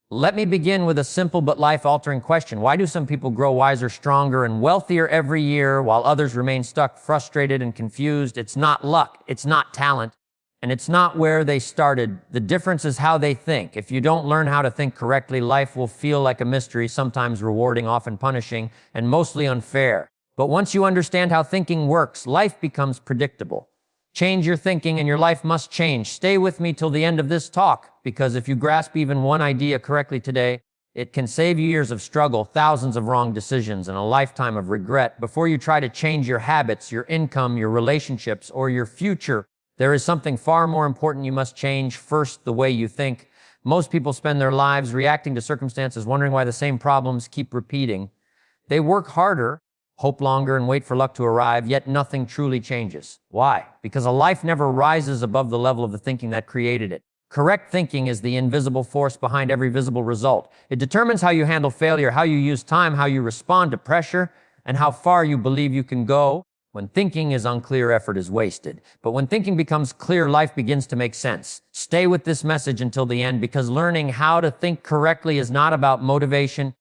Let me begin with a simple but life-altering question. Why do some people grow wiser, stronger, and wealthier every year while others remain stuck, frustrated, and confused? It's not luck, it's not talent, and it's not where they started. The difference is how they think. If you don't learn how to think correctly, life will feel like a mystery, sometimes rewarding, often punishing, and mostly unfair. But once you understand how thinking works, life becomes predictable. Change your thinking and your life must change. Stay with me till the end of this talk, because if you grasp even one idea correctly today, it can save you years of struggle, thousands of wrong decisions, and a lifetime of regret. Before you try to change your habits, your income, your relationships, or your future, there is something far more important you must change. First, the way you think. Most people spend their lives reacting to circumstances, wondering why the same problems keep repeating. They work harder, hope longer, and wait for luck to arrive, yet nothing truly changes. Why? Because a life never rises above the level of the thinking that created it. Correct thinking is the invisible force behind every visible result. It determines how you handle failure, how you use time, how you respond to pressure, and how far you believe you can go. When thinking is unclear, effort is wasted. But when thinking becomes clear, life begins to make sense. Stay with this message until the end, because learning how to think correctly is not about motivation.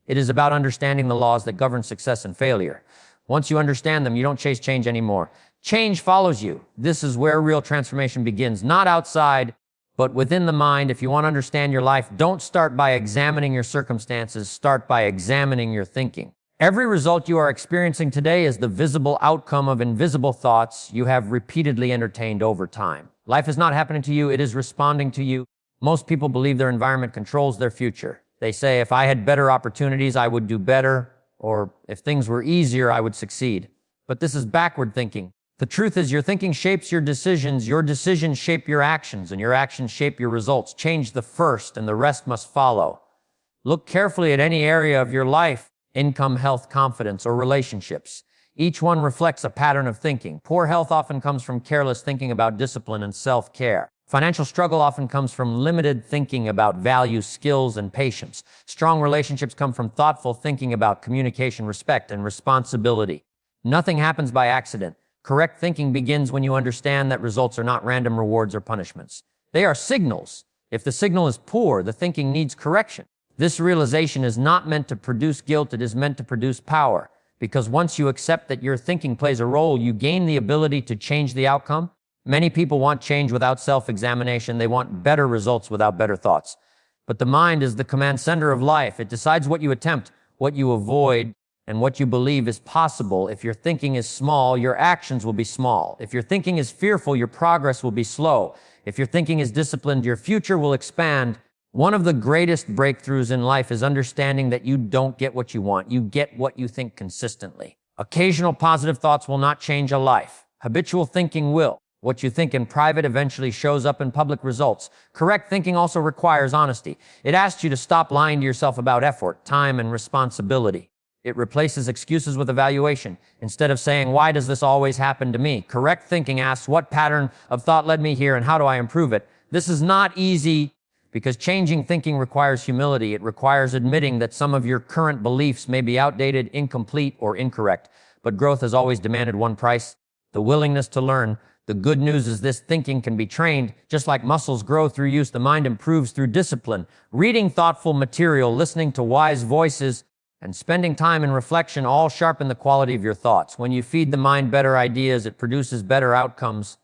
It is about understanding the laws that govern success and failure. Once you understand them, you don't chase change anymore. Change follows you. This is where real transformation begins, not outside, but within the mind. If you want to understand your life, don't start by examining your circumstances. Start by examining your thinking. Every result you are experiencing today is the visible outcome of invisible thoughts you have repeatedly entertained over time. Life is not happening to you, it is responding to you. Most people believe their environment controls their future. They say, if I had better opportunities, I would do better, or if things were easier, I would succeed. But this is backward thinking. The truth is, your thinking shapes your decisions shape your actions, and your actions shape your results. Change the first, and the rest must follow. Look carefully at any area of your life: income, health, confidence, or relationships. Each one reflects a pattern of thinking. Poor health often comes from careless thinking about discipline and self-care. Financial struggle often comes from limited thinking about value, skills, and patience. Strong relationships come from thoughtful thinking about communication, respect, and responsibility. Nothing happens by accident. Correct thinking begins when you understand that results are not random rewards or punishments. They are signals. If the signal is poor, the thinking needs correction. This realization is not meant to produce guilt, it is meant to produce power. Because once you accept that your thinking plays a role, you gain the ability to change the outcome. Many people want change without self-examination. They want better results without better thoughts. But the mind is the command center of life. It decides what you attempt, what you avoid, and what you believe is possible. If your thinking is small, your actions will be small. If your thinking is fearful, your progress will be slow. If your thinking is disciplined, your future will expand. One of the greatest breakthroughs in life is understanding that you don't get what you want. You get what you think consistently. Occasional positive thoughts will not change a life. Habitual thinking will. What you think in private eventually shows up in public results. Correct thinking also requires honesty. It asks you to stop lying to yourself about effort, time, and responsibility. It replaces excuses with evaluation. Instead of saying, why does this always happen to me? Correct thinking asks, what pattern of thought led me here and how do I improve it? This is not easy because changing thinking requires humility. It requires admitting that some of your current beliefs may be outdated, incomplete, or incorrect. But growth has always demanded one price: the willingness to learn. The good news is this thinking can be trained. Just like muscles grow through use, the mind improves through discipline. Reading thoughtful material, listening to wise voices, and spending time in reflection all sharpen the quality of your thoughts. When you feed the mind better ideas, it produces better outcomes.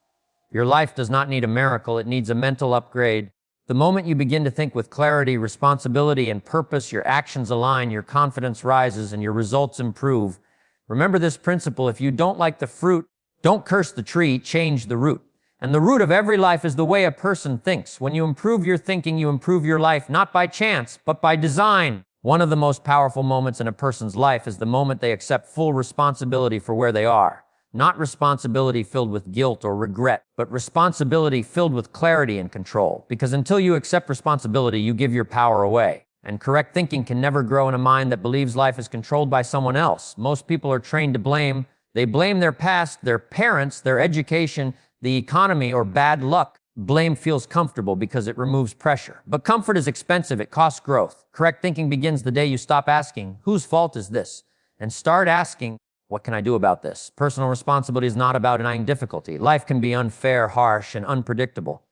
Your life does not need a miracle, it needs a mental upgrade. The moment you begin to think with clarity, responsibility, and purpose, your actions align, your confidence rises, and your results improve. Remember this principle: if you don't like the fruit, don't curse the tree, change the root. And the root of every life is the way a person thinks. When you improve your thinking, you improve your life, not by chance, but by design. One of the most powerful moments in a person's life is the moment they accept full responsibility for where they are. Not responsibility filled with guilt or regret, but responsibility filled with clarity and control. Because until you accept responsibility, you give your power away. And correct thinking can never grow in a mind that believes life is controlled by someone else. Most people are trained to blame. They blame their past, their parents, their education, the economy, or bad luck. Blame feels comfortable because it removes pressure. But comfort is expensive, it costs growth. Correct thinking begins the day you stop asking, whose fault is this? And start asking, what can I do about this? Personal responsibility is not about denying difficulty. Life can be unfair, harsh, and unpredictable.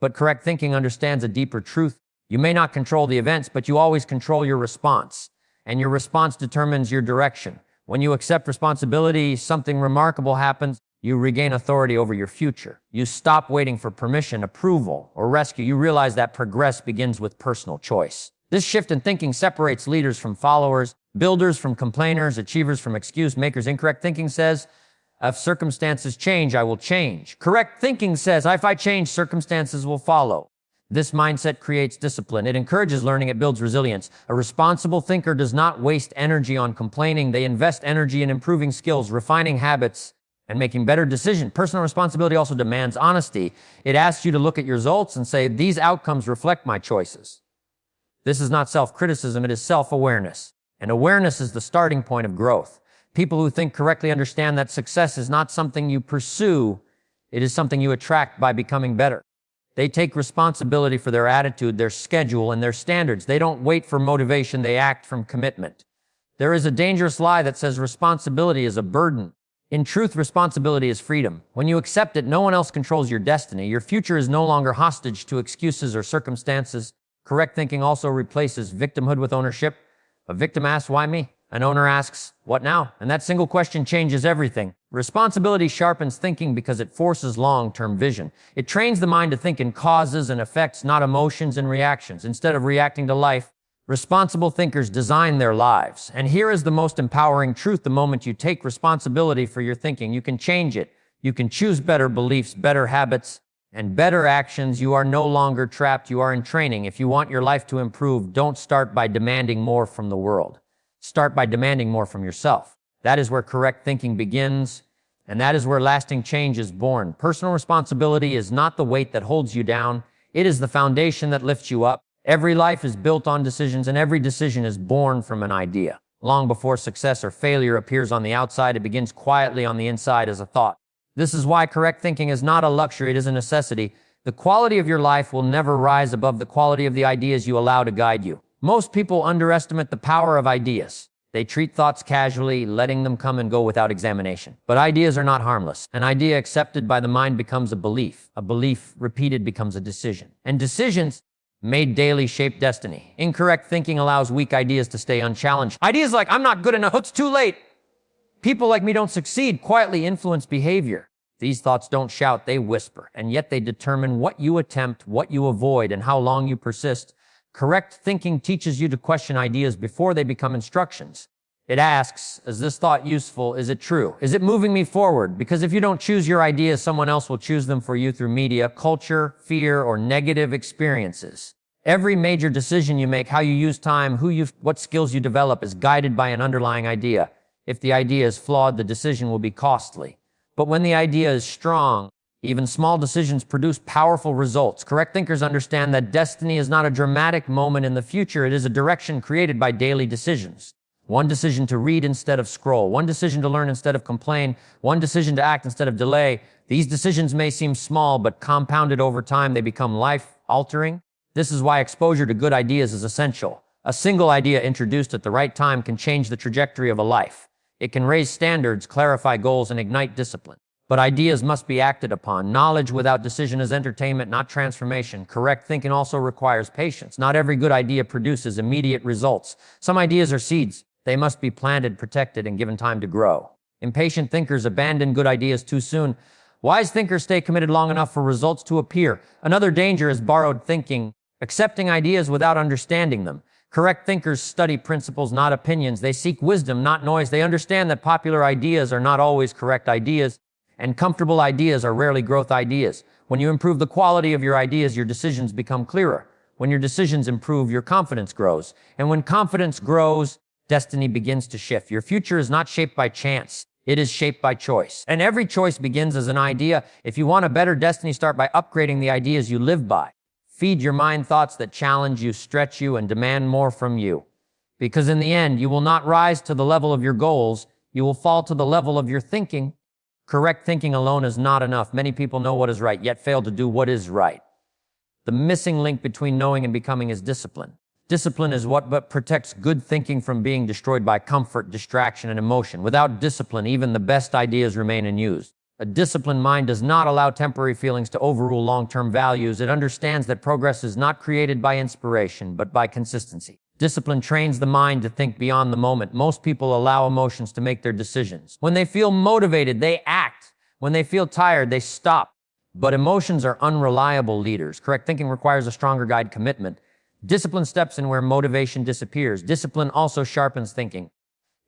But correct thinking understands a deeper truth. You may not control the events, but you always control your response. And your response determines your direction. When you accept responsibility, something remarkable happens. You regain authority over your future. You stop waiting for permission, approval, or rescue. You realize that progress begins with personal choice. This shift in thinking separates leaders from followers, builders from complainers, achievers from excuse makers. Incorrect thinking says, if circumstances change, I will change. Correct thinking says, if I change, circumstances will follow. This mindset creates discipline. It encourages learning. It builds resilience. A responsible thinker does not waste energy on complaining. They invest energy in improving skills, refining habits, and making better decisions. Personal responsibility also demands honesty. It asks you to look at your results and say, these outcomes reflect my choices. This is not self-criticism, it is self-awareness. And awareness is the starting point of growth. People who think correctly understand that success is not something you pursue, it is something you attract by becoming better. They take responsibility for their attitude, their schedule, and their standards. They don't wait for motivation, they act from commitment. There is a dangerous lie that says responsibility is a burden. In truth, responsibility is freedom. When you accept it, no one else controls your destiny. Your future is no longer hostage to excuses or circumstances. Correct thinking also replaces victimhood with ownership. A victim asks, why me? An owner asks, what now? And that single question changes everything. Responsibility sharpens thinking because it forces long-term vision. It trains the mind to think in causes and effects, not emotions and reactions. Instead of reacting to life, responsible thinkers design their lives. And here is the most empowering truth. The moment you take responsibility for your thinking, you can change it. You can choose better beliefs, better habits, and better actions. You are no longer trapped. You are in training. If you want your life to improve, don't start by demanding more from the world. Start by demanding more from yourself. That is where correct thinking begins, and that is where lasting change is born. Personal responsibility is not the weight that holds you down. It is the foundation that lifts you up. Every life is built on decisions, and every decision is born from an idea. Long before success or failure appears on the outside, it begins quietly on the inside as a thought. This is why correct thinking is not a luxury, it is a necessity. The quality of your life will never rise above the quality of the ideas you allow to guide you. Most people underestimate the power of ideas. They treat thoughts casually, letting them come and go without examination. But ideas are not harmless. An idea accepted by the mind becomes a belief. A belief repeated becomes a decision. And decisions made daily shape destiny. Incorrect thinking allows weak ideas to stay unchallenged. Ideas like, I'm not good enough, it's too late. People like me don't succeed quietly influence behavior. These thoughts don't shout, they whisper, and yet they determine what you attempt, what you avoid, and how long you persist. Correct thinking teaches you to question ideas before they become instructions. It asks, is this thought useful? Is it true? Is it moving me forward? Because if you don't choose your ideas, someone else will choose them for you through media, culture, fear, or negative experiences. Every major decision you make, how you use time, what skills you develop, is guided by an underlying idea. If the idea is flawed, the decision will be costly. But when the idea is strong, even small decisions produce powerful results. Correct thinkers understand that destiny is not a dramatic moment in the future. It is a direction created by daily decisions. One decision to read instead of scroll. One decision to learn instead of complain. One decision to act instead of delay. These decisions may seem small, but compounded over time, they become life-altering. This is why exposure to good ideas is essential. A single idea introduced at the right time can change the trajectory of a life. It can raise standards, clarify goals, and ignite discipline. But ideas must be acted upon. Knowledge without decision is entertainment, not transformation. Correct thinking also requires patience. Not every good idea produces immediate results. Some ideas are seeds. They must be planted, protected, and given time to grow. Impatient thinkers abandon good ideas too soon. Wise thinkers stay committed long enough for results to appear. Another danger is borrowed thinking, accepting ideas without understanding them. Correct thinkers study principles, not opinions. They seek wisdom, not noise. They understand that popular ideas are not always correct ideas. And comfortable ideas are rarely growth ideas. When you improve the quality of your ideas, your decisions become clearer. When your decisions improve, your confidence grows. And when confidence grows, destiny begins to shift. Your future is not shaped by chance. It is shaped by choice. And every choice begins as an idea. If you want a better destiny, start by upgrading the ideas you live by. Feed your mind thoughts that challenge you, stretch you, and demand more from you. Because in the end, you will not rise to the level of your goals. You will fall to the level of your thinking. Correct thinking alone is not enough. Many people know what is right, yet fail to do what is right. The missing link between knowing and becoming is discipline. Discipline is what protects good thinking from being destroyed by comfort, distraction, and emotion. Without discipline, even the best ideas remain unused. A disciplined mind does not allow temporary feelings to overrule long-term values. It understands that progress is not created by inspiration, but by consistency. Discipline trains the mind to think beyond the moment. Most people allow emotions to make their decisions. When they feel motivated, they act. When they feel tired, they stop. But emotions are unreliable leaders. Correct thinking requires a stronger guide: commitment. Discipline steps in where motivation disappears. Discipline also sharpens thinking.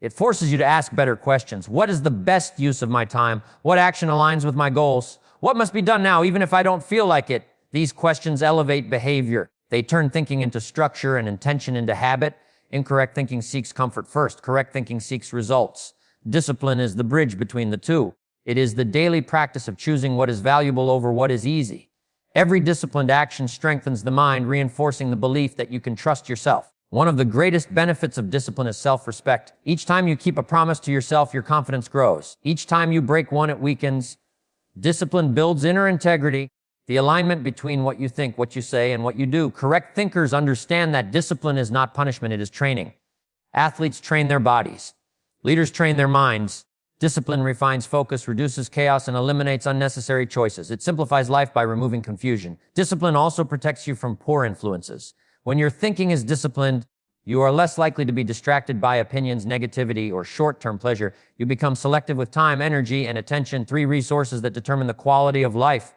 It forces you to ask better questions. What is the best use of my time? What action aligns with my goals? What must be done now, even if I don't feel like it? These questions elevate behavior. They turn thinking into structure and intention into habit. Incorrect thinking seeks comfort first. Correct thinking seeks results. Discipline is the bridge between the two. It is the daily practice of choosing what is valuable over what is easy. Every disciplined action strengthens the mind, reinforcing the belief that you can trust yourself. One of the greatest benefits of discipline is self-respect. Each time you keep a promise to yourself, your confidence grows. Each time you break one, it weakens. Discipline builds inner integrity, the alignment between what you think, what you say, and what you do. Correct thinkers understand that discipline is not punishment, it is training. Athletes train their bodies. Leaders train their minds. Discipline refines focus, reduces chaos, and eliminates unnecessary choices. It simplifies life by removing confusion. Discipline also protects you from poor influences. When your thinking is disciplined, you are less likely to be distracted by opinions, negativity, or short-term pleasure. You become selective with time, energy, and attention, 3 resources that determine the quality of life.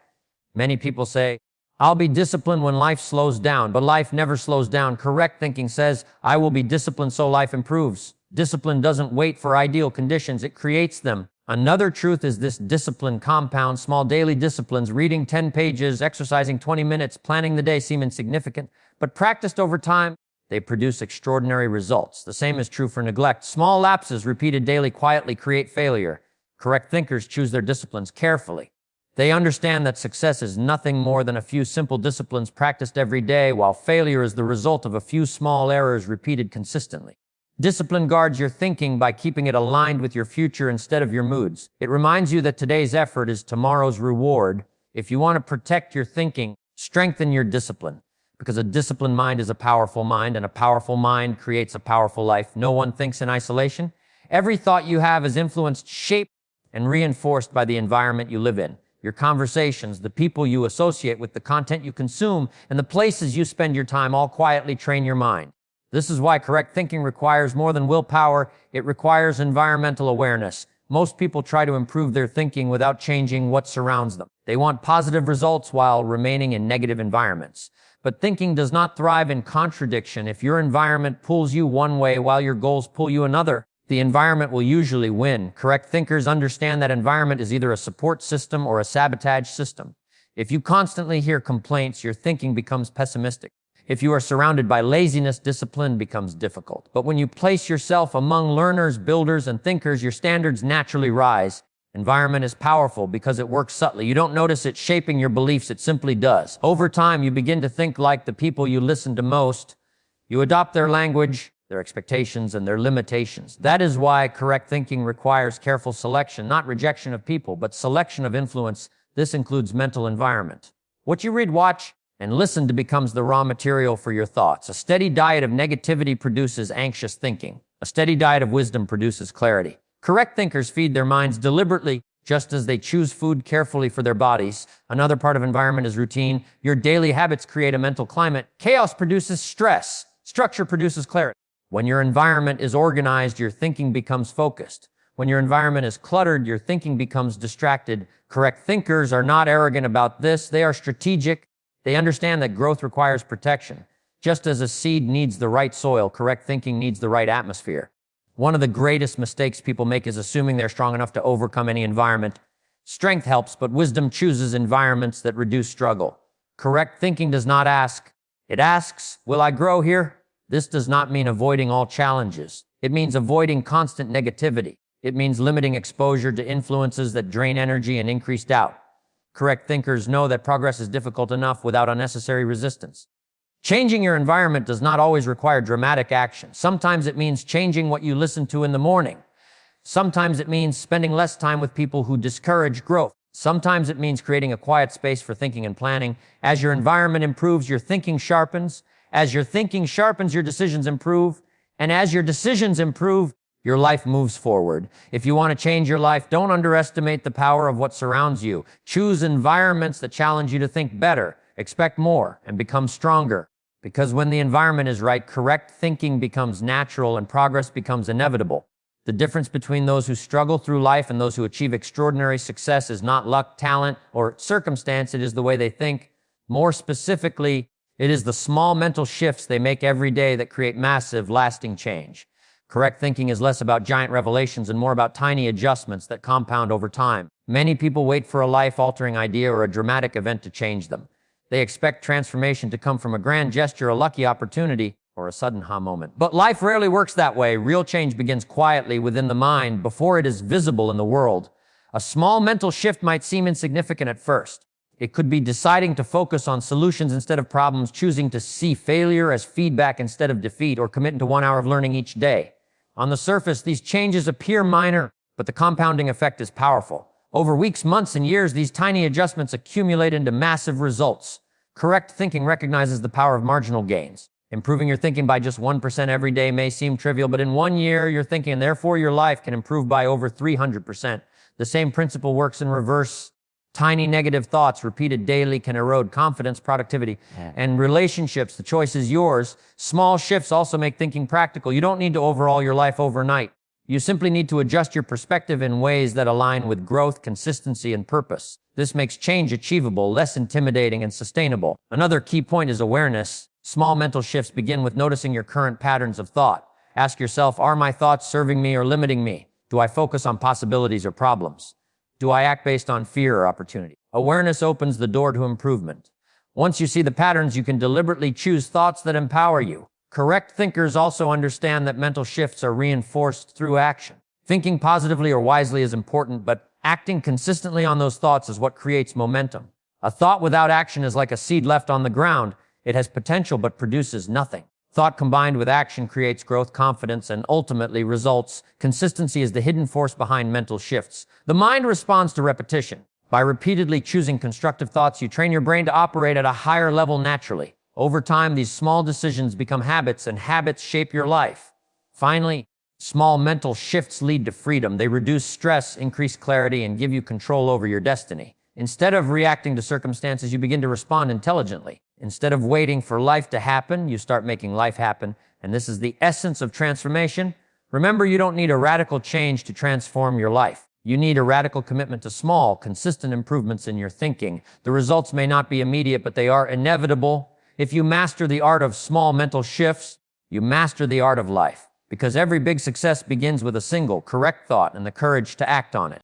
Many people say, I'll be disciplined when life slows down, but life never slows down. Correct thinking says, I will be disciplined so life improves. Discipline doesn't wait for ideal conditions, it creates them. Another truth is this: discipline compounds. Small daily disciplines, reading 10 pages, exercising 20 minutes, planning the day, seem insignificant, but practiced over time, they produce extraordinary results. The same is true for neglect. Small lapses repeated daily quietly create failure. Correct thinkers choose their disciplines carefully. They understand that success is nothing more than a few simple disciplines practiced every day, while failure is the result of a few small errors repeated consistently. Discipline guards your thinking by keeping it aligned with your future instead of your moods. It reminds you that today's effort is tomorrow's reward. If you want to protect your thinking, strengthen your discipline. Because a disciplined mind is a powerful mind, and a powerful mind creates a powerful life. No one thinks in isolation. Every thought you have is influenced, shaped, and reinforced by the environment you live in. Your conversations, the people you associate with, the content you consume, and the places you spend your time all quietly train your mind. This is why correct thinking requires more than willpower. It requires environmental awareness. Most people try to improve their thinking without changing what surrounds them. They want positive results while remaining in negative environments. But thinking does not thrive in contradiction. If your environment pulls you one way while your goals pull you another, the environment will usually win. Correct thinkers understand that environment is either a support system or a sabotage system. If you constantly hear complaints, your thinking becomes pessimistic. If you are surrounded by laziness, discipline becomes difficult. But when you place yourself among learners, builders, and thinkers, your standards naturally rise. Environment is powerful because it works subtly. You don't notice it shaping your beliefs, it simply does. Over time, you begin to think like the people you listen to most. You adopt their language, their expectations, and their limitations. That is why correct thinking requires careful selection, not rejection of people, but selection of influence. This includes mental environment. What you read, watch, and listen to becomes the raw material for your thoughts. A steady diet of negativity produces anxious thinking. A steady diet of wisdom produces clarity. Correct thinkers feed their minds deliberately, just as they choose food carefully for their bodies. Another part of environment is routine. Your daily habits create a mental climate. Chaos produces stress. Structure produces clarity. When your environment is organized, your thinking becomes focused. When your environment is cluttered, your thinking becomes distracted. Correct thinkers are not arrogant about this. They are strategic. They understand that growth requires protection. Just as a seed needs the right soil, correct thinking needs the right atmosphere. One of the greatest mistakes people make is assuming they're strong enough to overcome any environment. Strength helps, but wisdom chooses environments that reduce struggle. Correct thinking does not ask. It asks, will I grow here? This does not mean avoiding all challenges. It means avoiding constant negativity. It means limiting exposure to influences that drain energy and increase doubt. Correct thinkers know that progress is difficult enough without unnecessary resistance. Changing your environment does not always require dramatic action. Sometimes it means changing what you listen to in the morning. Sometimes it means spending less time with people who discourage growth. Sometimes it means creating a quiet space for thinking and planning. As your environment improves, your thinking sharpens. As your thinking sharpens, your decisions improve. And as your decisions improve, your life moves forward. If you want to change your life, don't underestimate the power of what surrounds you. Choose environments that challenge you to think better, expect more, and become stronger. Because when the environment is right, correct thinking becomes natural and progress becomes inevitable. The difference between those who struggle through life and those who achieve extraordinary success is not luck, talent, or circumstance. It is the way they think. More specifically, it is the small mental shifts they make every day that create massive, lasting change. Correct thinking is less about giant revelations and more about tiny adjustments that compound over time. Many people wait for a life-altering idea or a dramatic event to change them. They expect transformation to come from a grand gesture, a lucky opportunity, or a sudden aha moment. But life rarely works that way. Real change begins quietly within the mind before it is visible in the world. A small mental shift might seem insignificant at first. It could be deciding to focus on solutions instead of problems, choosing to see failure as feedback instead of defeat, or committing to 1 hour of learning each day. On the surface, these changes appear minor, but the compounding effect is powerful. Over weeks, months, and years, these tiny adjustments accumulate into massive results. Correct thinking recognizes the power of marginal gains. Improving your thinking by just 1% every day may seem trivial, but in 1 year, your thinking and therefore your life can improve by over 300%. The same principle works in reverse. Tiny negative thoughts repeated daily can erode confidence, productivity, and relationships. The choice is yours. Small shifts also make thinking practical. You don't need to overhaul your life overnight. You simply need to adjust your perspective in ways that align with growth, consistency, and purpose. This makes change achievable, less intimidating, and sustainable. Another key point is awareness. Small mental shifts begin with noticing your current patterns of thought. Ask yourself, are my thoughts serving me or limiting me? Do I focus on possibilities or problems? Do I act based on fear or opportunity? Awareness opens the door to improvement. Once you see the patterns, you can deliberately choose thoughts that empower you. Correct thinkers also understand that mental shifts are reinforced through action. Thinking positively or wisely is important, but acting consistently on those thoughts is what creates momentum. A thought without action is like a seed left on the ground. It has potential but produces nothing. Thought combined with action creates growth, confidence, and ultimately results. Consistency is the hidden force behind mental shifts. The mind responds to repetition. By repeatedly choosing constructive thoughts, you train your brain to operate at a higher level naturally. Over time, these small decisions become habits, and habits shape your life. Finally, small mental shifts lead to freedom. They reduce stress, increase clarity, and give you control over your destiny. Instead of reacting to circumstances, you begin to respond intelligently. Instead of waiting for life to happen, you start making life happen. And this is the essence of transformation. Remember, you don't need a radical change to transform your life. You need a radical commitment to small, consistent improvements in your thinking. The results may not be immediate, but they are inevitable. If you master the art of small mental shifts, you master the art of life. Because every big success begins with a single correct thought and the courage to act on it.